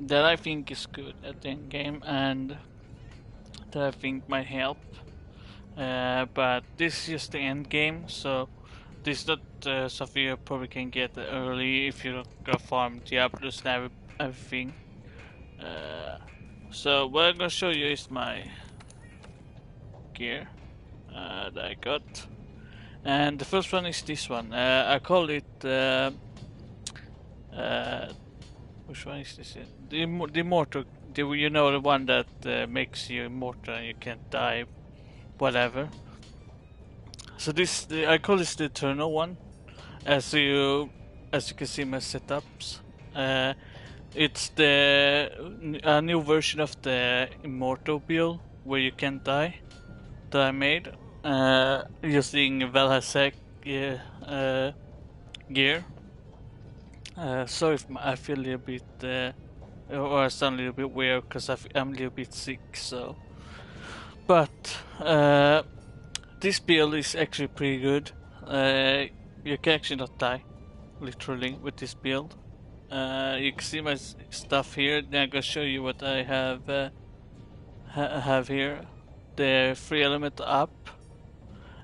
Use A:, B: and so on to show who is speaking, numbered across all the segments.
A: that I think is good at the end game and that I think might help. But this is just the end game, so this is not something you probably can get early if you go farm Diablos and everything. Uh, so what I'm gonna show you is my gear that I got, and the first one is this one. I call it uh, which one is this? The immortal. You know, the one that makes you immortal and you can't die, whatever. So I call this the eternal one. As you can see in my setups, it's a new version of the immortal build where you can't die that I made using Valhazek gear. Sorry if I feel a little bit or I sound a little bit weird because I'm a little bit sick. So, but this build is actually pretty good. You can actually not die, literally, with this build. You can see my stuff here. Then I'm gonna show you what I have here. The 3 element up,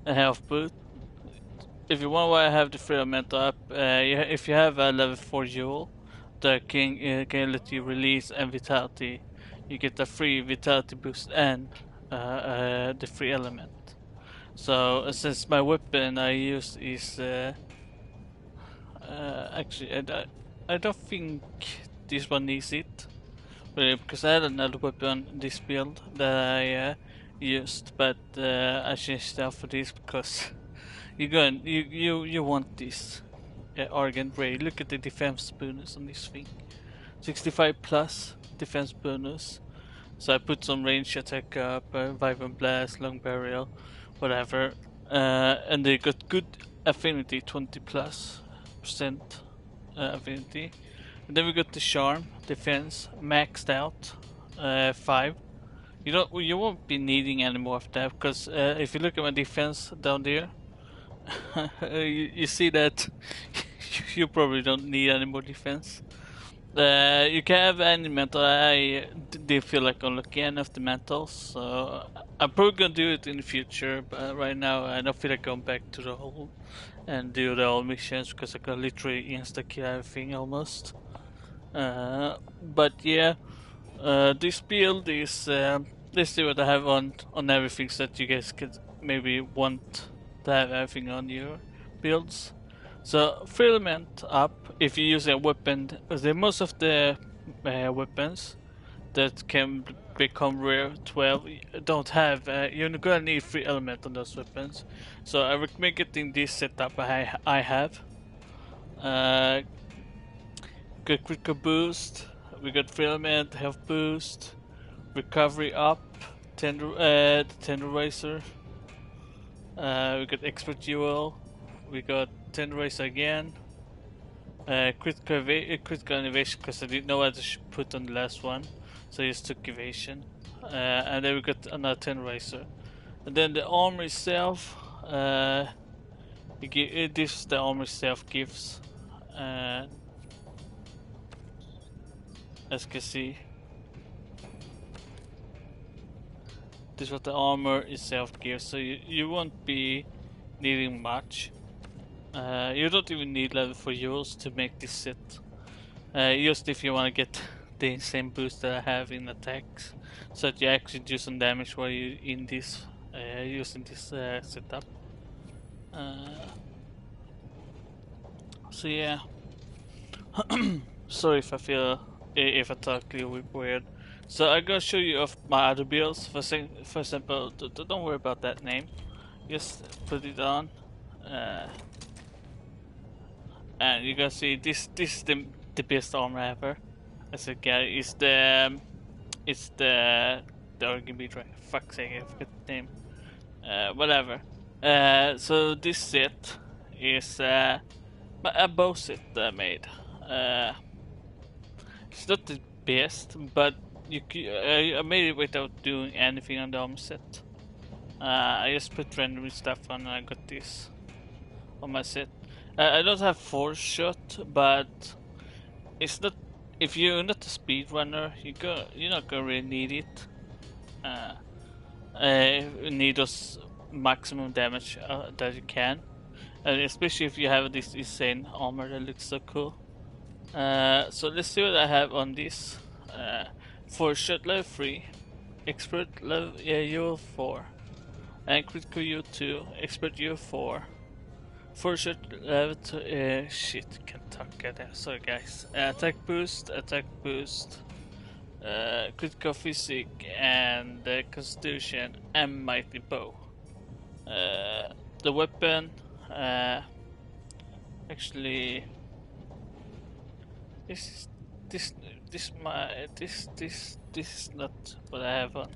A: a health boost. If you want why I have the 3 element up, if you have a level 4 jewel, that can let you release and vitality. You get a free vitality boost and the 3 element. So since my weapon I use is actually I don't think this one needs it, really, because I had another weapon this build that I used, but I changed it out for this because you want this Argent Ray. Look at the defense bonus on this thing, 65 plus defense bonus. So I put some range attack up, Vibrant Blast, Long Burial, whatever, and they got good affinity, 20 plus percent affinity. And then we got the Charm defense maxed out, 5. You won't be needing any more of that because if you look at my defense down there, you see that you probably don't need any more defense. You can have any mental. I did feel like unlucky enough the mentals, so I'm probably gonna do it in the future. But right now, I don't feel like going back to the whole and do the old missions because I can literally insta kill everything almost. But yeah, this build is let's see what I have on everything, so that you guys could maybe want to have everything on your builds. So filament up if you use a weapon. Most of the weapons that can become rare 12 don't have. You're gonna need 3 element on those weapons. So I recommend getting this setup I have. Good critical boost. We got 3 element, health boost, recovery up, tenderizer. We got expert jewel. We got tenderizer again. Critical innovation because I didn't know what to put on the last one, so I just took evasion. And then we got another tenderizer. And then the armor itself. This the armor itself gives. As you can see, this is what the armor itself gives. So you won't be needing much. You don't even need level 4 jewels to make this set. Just if you want to get the same boost that I have in attacks, so that you actually do some damage while you in this using this setup. So yeah, sorry if I talk a little bit weird. So I'm gonna show you of my other builds. For example, don't worry about that name. Just put it on. And you can see this is the best armor ever. As a guy, it's the organ beat, right? Fuck's sake, I forgot the name. Whatever. So this set is a bow set that I made. It's not the best, but I made it without doing anything on the armor set. I just put random stuff on and I got this on my set. I don't have force shot, but it's not if you're not a speedrunner, you're not gonna really need it. Need those maximum damage that you can, and especially if you have this insane armor that looks so cool. So let's see what I have on this. For shot level 3, expert level UL 4, and critical UL 2, expert UL 4. For shot level 2, shit, can't talk goddamn. Sorry guys. Attack boost, critical physic, and constitution, and mighty bow. The weapon, actually, this is not what I have on.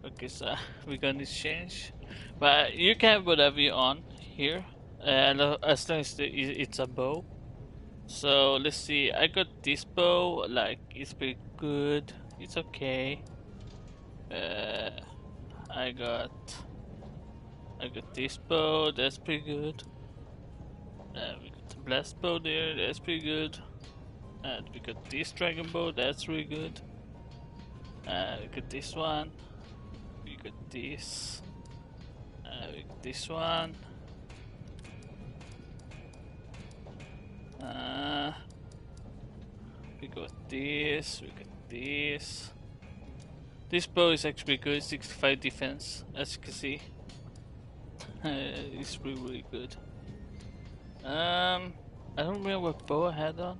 A: Okay, so we're gonna change, but you can have whatever you on here, as long as it's a bow. So let's see. I got this bow, like it's pretty good. It's okay. I got this bow. That's pretty good. We got the blast bow there. That's pretty good. And we got this dragon bow. That's really good. We got this one. We got this. We got this one. We got this. We got this. This bow is actually good. 65 defense, as you can see. It's really good. I don't remember what bow I had on.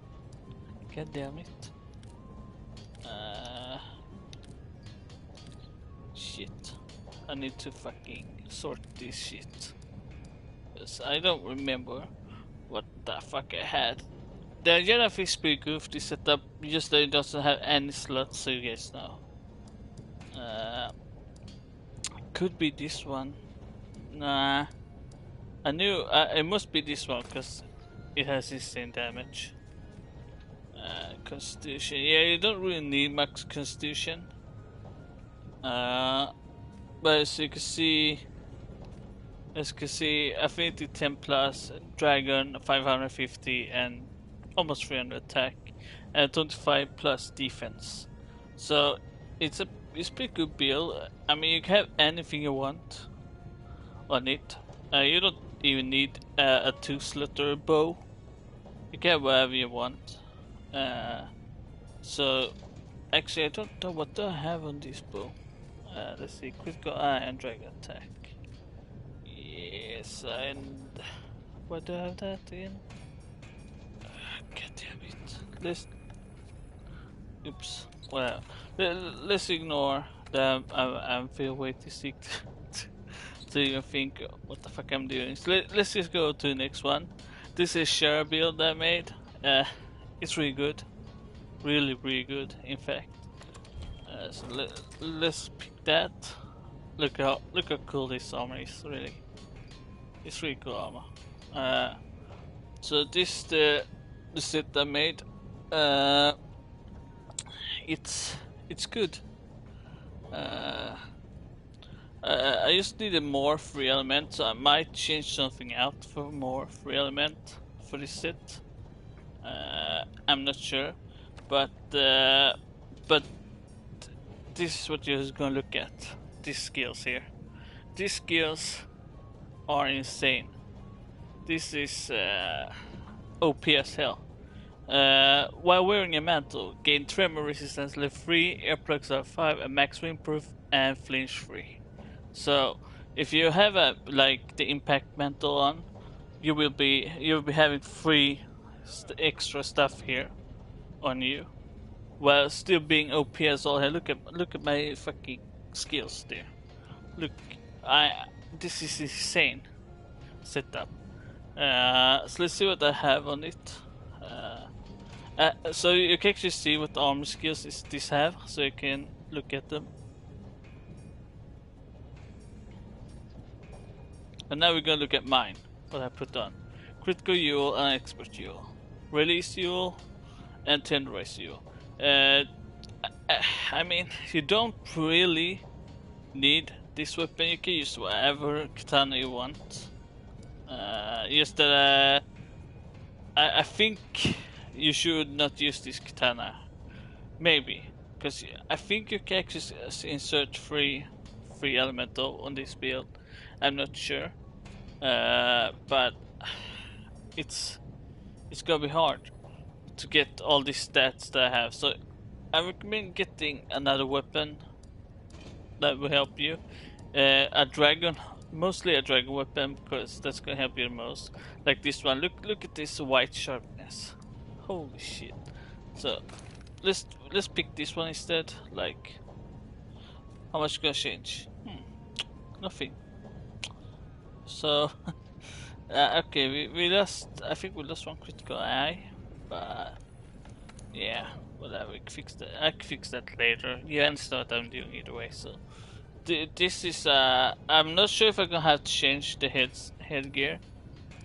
A: God damn it. Shit. I need to fucking sort this shit. Because I don't remember what the fuck I had. The Jedi is pretty goofy setup, just that it doesn't have any slots, so you guys know. Could be this one. Nah. I knew it must be this one because it has insane damage. Constitution. Yeah, you don't really need max constitution. But as you can see, affinity 10 plus, dragon 550 and almost 300 attack, and 25 plus defense. So it's pretty good build. I mean, you can have anything you want on it. You don't even need a 2-slot or a bow. You can have whatever you want. So actually, I don't know what do I have on this bow. Let's see, critical eye and dragon attack. Yes, and what do I have that in? God damn it! Oops. Well, let's ignore that. I'm feel way too sick to even think what the fuck I'm doing. So let's just go to the next one. This is share build I made. It's really good, really good. In fact, so let's pick that. Look how cool this armor is. It's really cool armor. So this the set I made. It's good. I just needed more free element, so I might change something out for more free element for this set. I'm not sure, but this is what you're gonna look at. These skills here. These skills are insane. This is OP as hell. While wearing a mantle, gain tremor resistance level 3, earplugs are 5, and max windproof and flinch free. So if you have the impact mantle on, you'll be having 3 extra stuff here on you, while still being OP as all. Here, look at my fucking skills there. Look, this is insane setup. So let's see what I have on it. So you can actually see what armor skills this have, so you can look at them. And now we're gonna look at mine, what I put on. Critical Ule and Expert Ule. Release Ule and Tenderize Ule. I mean, you don't really need this weapon. You can use whatever katana you want. Just that I think you should not use this katana maybe, because I think you can actually insert free elemental on this build. I'm not sure, but it's gonna be hard to get all these stats that I have. So I recommend getting another weapon that will help you. A dragon, mostly a dragon weapon, because that's gonna help you the most. Like this one. Look at this white sharpness. Holy shit. So let's pick this one instead. Like, how much gonna change? Nothing. So okay, we lost. I think we lost one critical eye, but yeah, whatever. We can fix that. I can fix that later. You understand what I'm doing either way. So this is I'm not sure if I'm gonna have to change the headgear,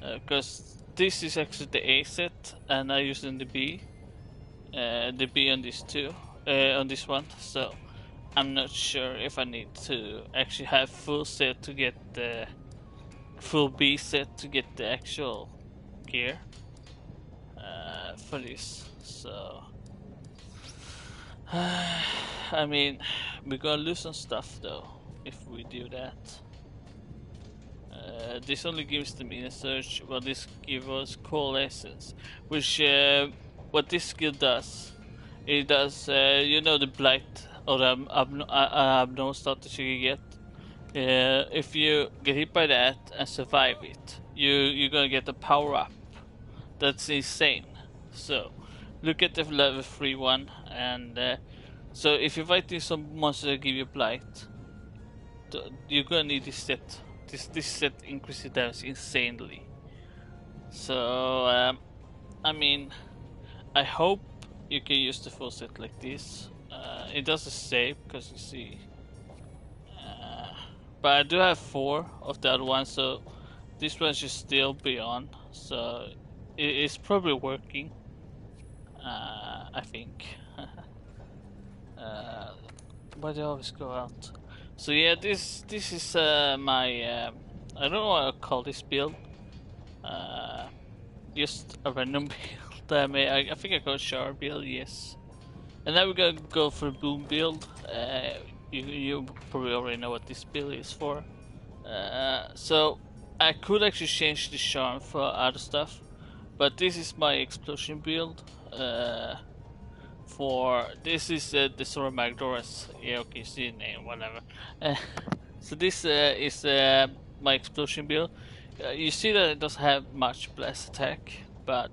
A: because this is actually the A set, and I use in the B on this too, on this one. So I'm not sure if I need to actually have full set to get the full B set to get the actual gear for this. So I mean, we're gonna lose some stuff though if we do that. This only gives them inner search, while this gives us coalescence, which what this skill does, it does you know the blight or the abnormal status you get. If you get hit by that and survive it, you're gonna get a power up. That's insane. So look at the level 3 one, and so if you're fighting some monster that give you blight, you're gonna need this set. This set increases damage insanely. So I mean, I hope you can use the full set like this. It doesn't save because you see, but I do have 4 of the other ones, so this one should still be on. So it's probably working. I think. Why do I always go out? So yeah, this is my I don't know what I call this build. Just a random build. I think I call shower build, yes. And now we're gonna go for boom build. You probably already know what this build is for. So I could actually change the charm for other stuff, but this is my explosion build. For this is the Sora Magdoras. Yeah, okay, see the name, whatever. So this is my explosion build. You see that it doesn't have much blast attack, but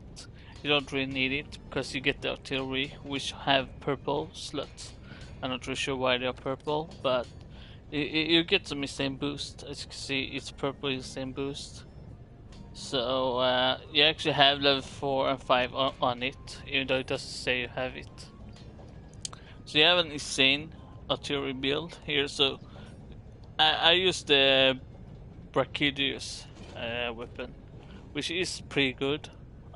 A: you don't really need it because you get the artillery, which have purple slots. I'm not really sure why they are purple, but you get some insane boost. As you can see, it's purple insane boost. So you actually have level 4 and 5 on it, even though it doesn't say you have it. So you have an insane artillery build here. So I use the Brachydius weapon, which is pretty good.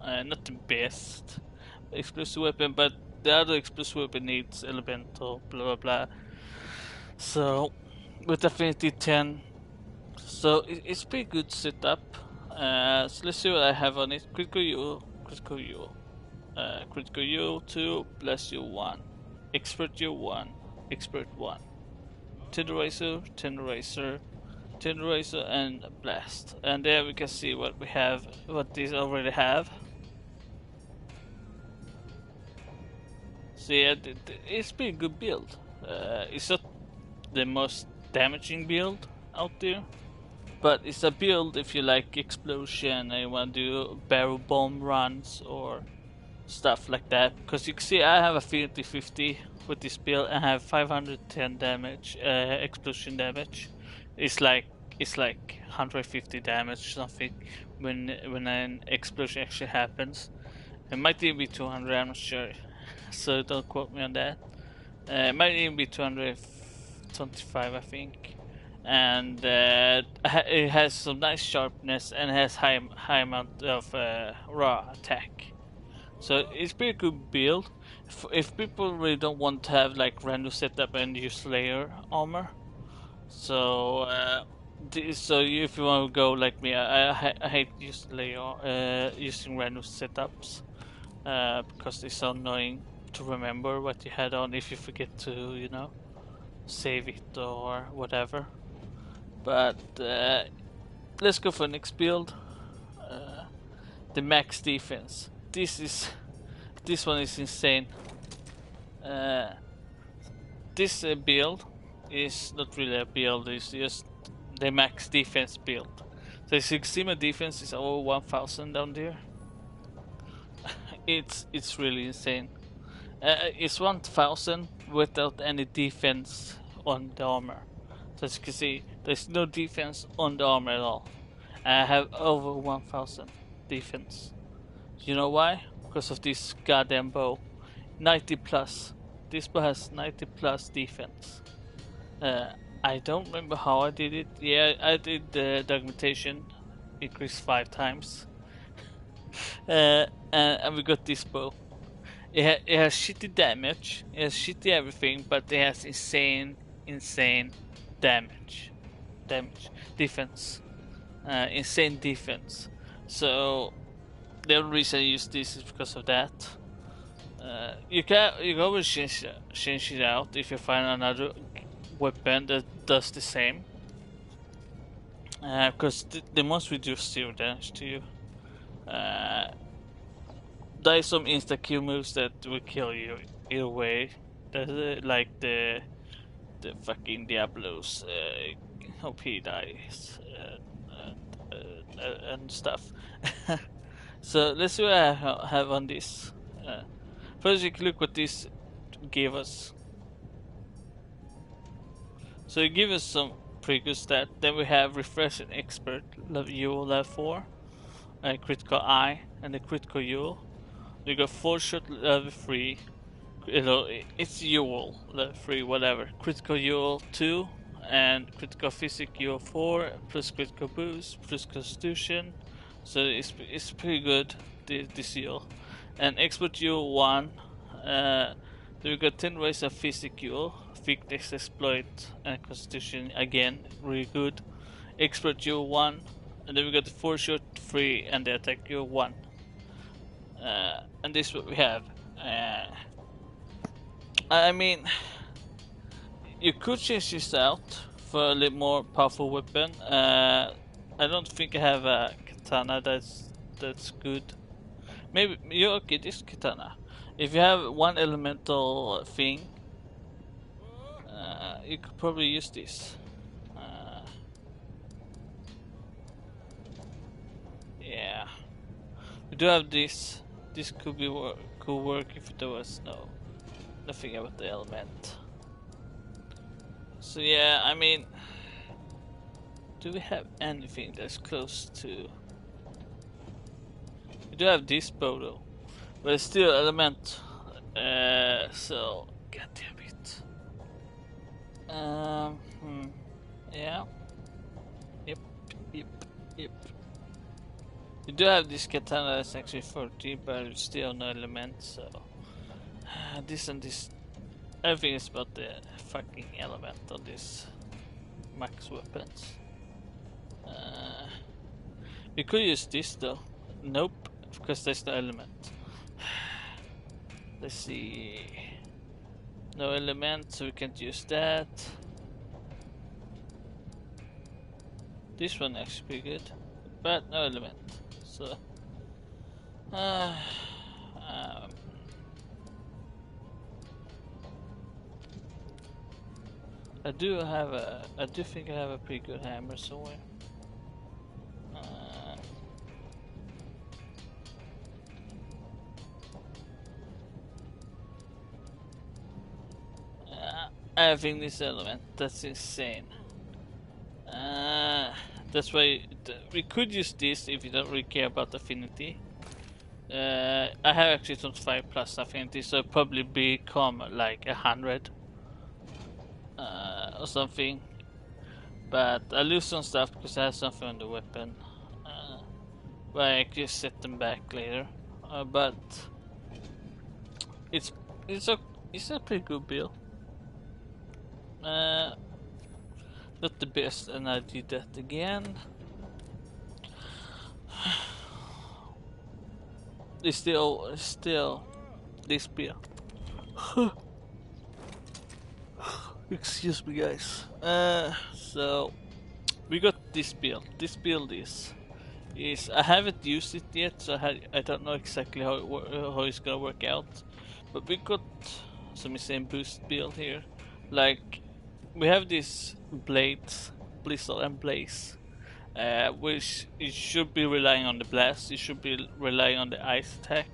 A: Not the best explosive weapon, but the other explosive weapon needs elemental, blah blah blah. So with affinity 10, so it's pretty good setup. So let's see what I have on it. Critical U, critical U, critical U 2, bless you 1, expert U 1, expert 1, tenderizer, tenderizer, tenderizer, and blast. And there we can see what we have, what these already have. So yeah, it's a pretty good build. It's not the most damaging build out there, but it's a build if you like explosion and you want to do barrel bomb runs or stuff like that. Because you can see I have affinity 50 with this build and I have 510 damage, explosion damage. It's like 150 damage or something when an explosion actually happens. It might even be 200, I'm not sure, so don't quote me on that. It might even be 225, I think. And it has some nice sharpness and has high amount of raw attack. So it's pretty good build. If people really don't want to have like random setup and use layer armor, so so if you want to go like me, I hate using random setups because it's so annoying to remember what you had on if you forget to, you know, save it or whatever. But let's go for next build. The max defense. This one is insane. This build is not really a build. It's just the max defense build. So Sigma defense is over 1000 down there. It's really insane. It's 1000 without any defense on the armor. So as you can see, there's no defense on the armor at all. I have over 1000 defense. You know why? Because of this goddamn bow. 90 plus. This bow has 90 plus defense. I don't remember how I did it. Yeah, I did the augmentation. Increased 5 times. And we got this bow. It has shitty damage, it has shitty everything, but it has insane damage. Defense. Insane defense. So the only reason I use this is because of that. You can always change it out if you find another weapon that does the same. Because the most reduce 0 damage to you. There is some insta kill moves that will kill you either way. Like the fucking Diablos. Hope he dies and stuff. So let's see what I have on this. First, you can look what this gave us. So it gives us some pretty good stat. Then we have refresh and expert level 4, critical eye, and the critical Yule. We got 4 shot level 3. You know, it's Yule level 3, whatever. Critical Yule 2 and critical physic Yule 4 plus critical boost plus constitution. So it's pretty good, this Yule. And expert Yule 1. Then we got 10 ways of physic Yule, fitness exploit and constitution again, really good. Expert Yule 1. And then we got the 4 shot 3 and the attack Yule 1. And this is what we have. I mean, you could change this out for a little more powerful weapon. I don't think I have a katana that's good. Maybe you okay? This katana. If you have one elemental thing, you could probably use this. Yeah, we do have this. This could be could work if there was nothing about the element. So yeah, I mean, do we have anything that's close to? We do have this bow though, but it's still element. So god damn it. Yeah. Yep. We do have this katana that's actually 40, but it's still no element, so this and this, everything is about the fucking element on this max weapons. We could use this though. Nope, because there's no element. Let's see. No element, so we can't use that. This one actually pretty good, but no element. So, I do think I have a pretty good hammer somewhere. I think this element, that's insane. That's why we could use this if you don't really care about affinity. I have actually 25 plus affinity, so it'll probably become like 100 or something. But I lose some stuff because I have something on the weapon. But I can set them back later. But it's a pretty good build. Not the best, and I did that again. It's still this build. Excuse me, guys. So we got this build. This build is I haven't used it yet, so I don't know exactly how it's gonna work out. But we got some insane boost build here. Like we have these blades, Blizzard and Blaze, which it should be relying on the blast. It should be relying on the ice attack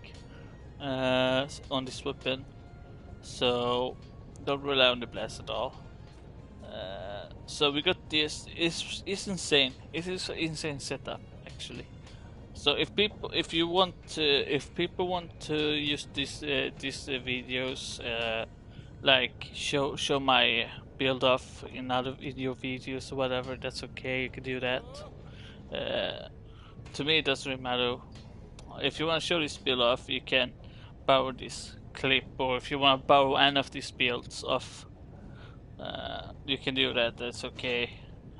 A: on this weapon. So don't rely on the blast at all. So we got this. It's insane. It is an insane setup actually. So if people want to use these videos, like show my build off in your videos or whatever, that's okay. You can do that. To me, it doesn't really matter. If you want to show this build off, you can borrow this clip, or if you want to borrow any of these builds off, you can do that. That's okay.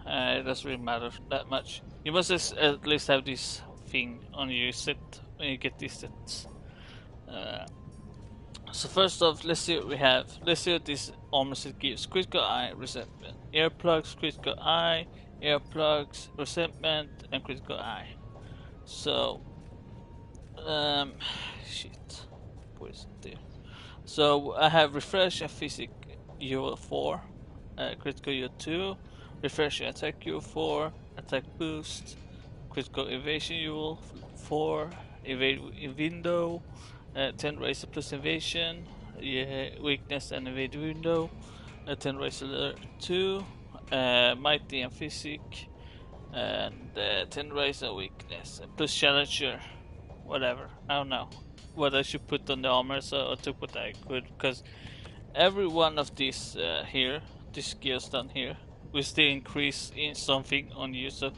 A: It doesn't really matter that much. You must at least have this thing on your set when you get these sets. So first off, let's see what we have. Let's see what this armor set gives. Critical eye, resentment, earplugs, critical eye, earplugs, resentment, and critical eye. So, shit, where is it there? So I have refresh and physic Euro 4, critical Euro 2, refresh and attack Euro 4, attack boost, critical evasion Euro 4, evade window, 10 razor plus evasion, weakness and evade window, 10 razor 2, mighty and physic, and 10 razor weakness, plus challenger, whatever, I don't know what I should put on the armor, so I took what I could, because every one of these here, these gears down here, will still increase in something on you, so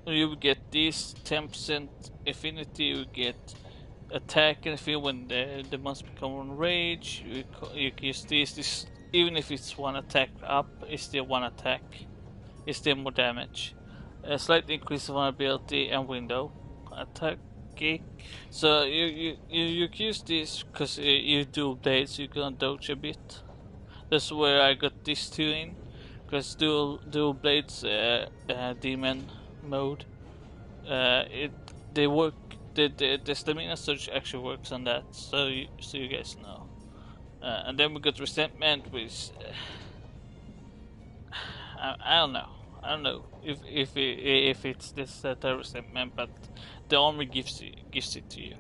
A: you will get this 10% affinity, you get attack and feel when the monster become on rage, you can use this, even if it's one attack up, it's still one attack, it's still more damage. A slight increase of vulnerability and window attack. Okay, so you can use this because you do blades, so you can dodge a bit. That's where I got these two in, because dual blades demon mode. They work. The stamina surge actually works on that, so you guys know. And then we got resentment, which I don't know. I don't know if it's this type of resentment, but the armor gives it to you,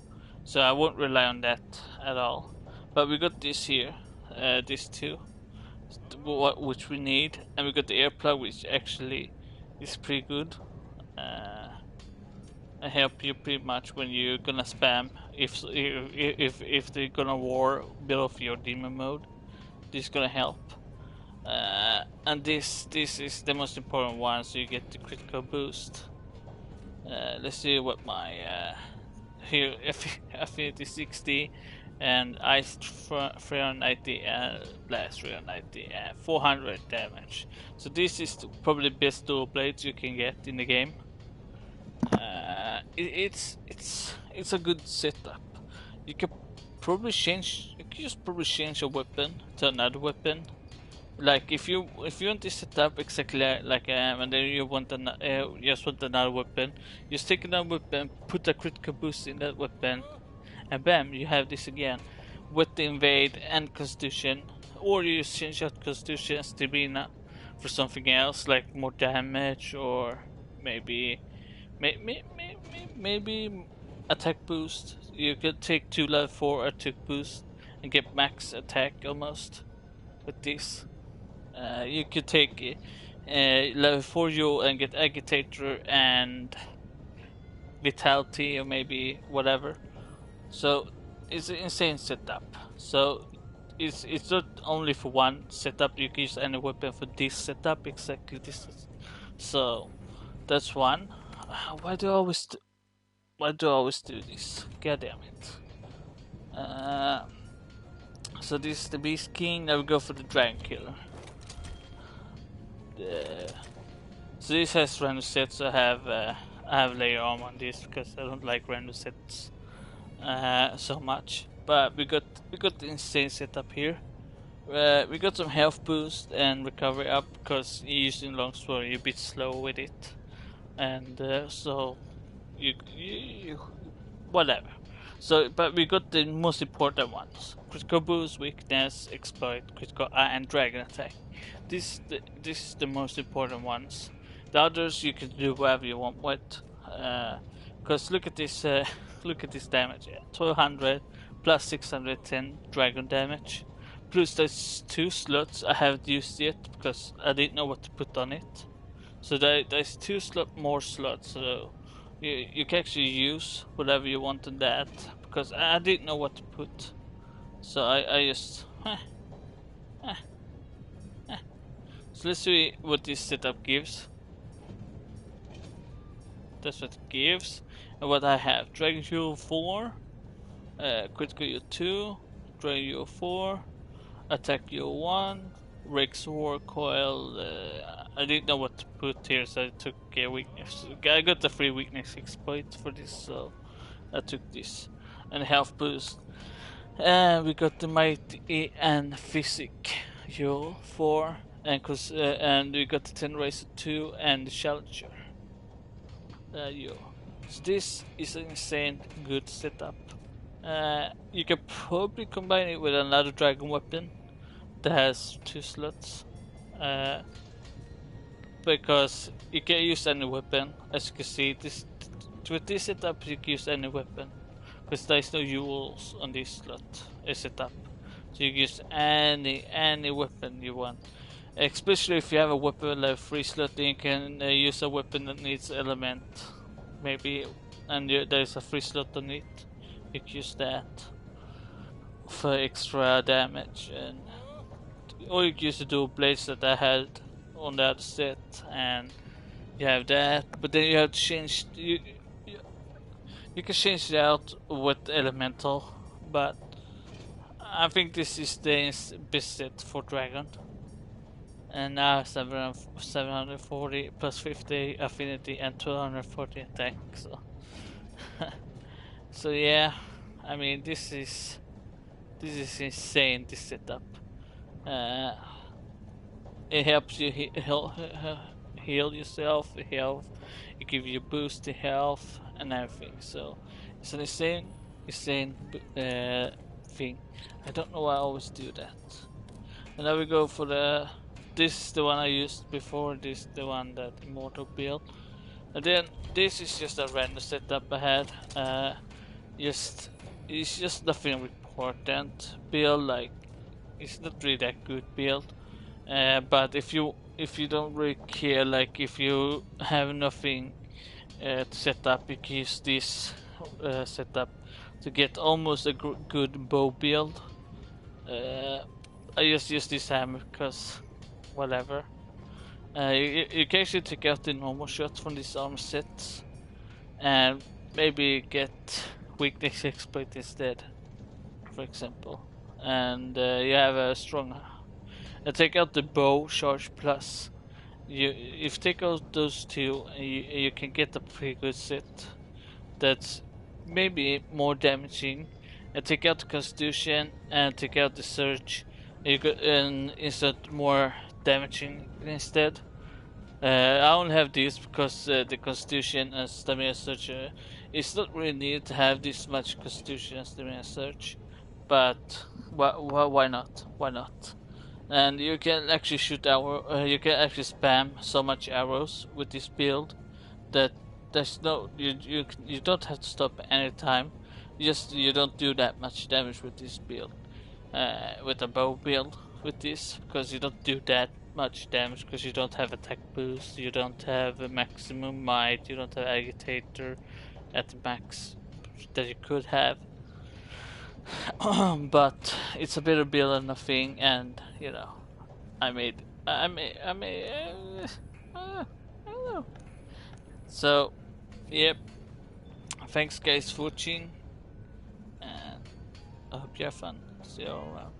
A: so I won't rely on that at all. But we got this here, these two, which we need, and we got the earplug, which actually is pretty good. I help you pretty much when you're gonna spam if they're gonna war build off your demon mode. This is gonna help. And this is the most important one, so you get the critical boost. Let's see what my here affinity 60 and ice 390 and blast 390 and 400 damage. So this is probably the best dual blades you can get in the game. It's a good setup. You can probably change. You can just probably change a weapon to another weapon. Like if you want this setup exactly like I am, and then you just want another weapon, just take another weapon, put a critical boost in that weapon, and bam, you have this again with the invade and constitution. Or you just change out constitution and stamina for something else, like more damage, or maybe attack boost. You could take 2 level 4 attack boost and get max attack almost with this. You could take level 4 you and get agitator and vitality, or maybe whatever. So it's an insane setup. So it's not only for one setup. You can use any weapon for this setup, exactly this. So that's one. Why do I always do this? God damn it. So this is the Beast King. Now we go for the Dragon Killer. So this has random sets. I have layer armor on this because I don't like random sets so much. but we got the insane setup here. We got some health boost and recovery up because you're using longsword, you're a bit slow with it, and so you whatever. So, but we got the most important ones: critical boost, weakness, exploit, critical and dragon attack. This is the most important ones. The others you can do whatever you want with. Because look at this, look at this damage. 1200 plus 610 dragon damage. Plus there's 2 slots I haven't used yet because I didn't know what to put on it. So there's 2 more slots. So you can actually use whatever you want on that because I didn't know what to put. So I just so let's see what this setup gives. That's what it gives. And what I have: Dragon Heal 4, Critical Heal 2, Dragon Heal 4, Attack Heal 1, Rex War Coil. I didn't know what to put here, so I took a weakness. I got the free weakness exploit for this, so I took this. And health boost. And we got the Mighty and Physic Heal 4, and we got the 10 Racer 2 and the Challenger. So this is an insane good setup. You can probably combine it with another dragon weapon that has 2 slots. Because you can use any weapon. As you can see, with this setup you can use any weapon. Because there is no rules on this slot setup. So you can use any weapon you want. Especially if you have a weapon level 3 slot, then you can use a weapon that needs element, maybe, and there's a free slot on it. You can use that for extra damage, or you can use the dual blades that I had on the other set, and you have that. But then you have to change. You can change it out with elemental, but I think this is the best set for dragon. And now 740 plus 50 affinity and 240 attack. So, so yeah, I mean this is insane. This setup. It helps you heal yourself, health. It gives you boost to health and everything. So it's an insane thing. I don't know why I always do that. And now we go for the. This is the one I used before. This is the one that Immortal built. And then this is just a random setup I had. It's just nothing important. Build, like, it's not really that good build. But if you don't really care, like if you have nothing to set up, you can use this setup to get almost a good bow build. I just use this hammer because whatever. You can actually take out the normal shots from these armor sets and maybe get weakness exploit instead, for example. And you have a strong. Take out the bow charge plus. If you take out those 2, you can get a pretty good set. That's maybe more damaging. And take out the constitution and take out the surge. You could insert more damaging instead. I only have this because the constitution and stamina surge. It's not really needed to have this much constitution and stamina surge, but why not? Why not? And you can actually shoot you can actually spam so much arrows with this build that there's no you don't have to stop any time. You don't do that much damage with this build. With a bow build with this, because you don't do that much damage because you don't have attack boost, you don't have a maximum might, you don't have agitator at the max that you could have. But it's a better build than nothing, and you know, I don't know. So, yep. Thanks guys for watching, and I hope you have fun. See you all around.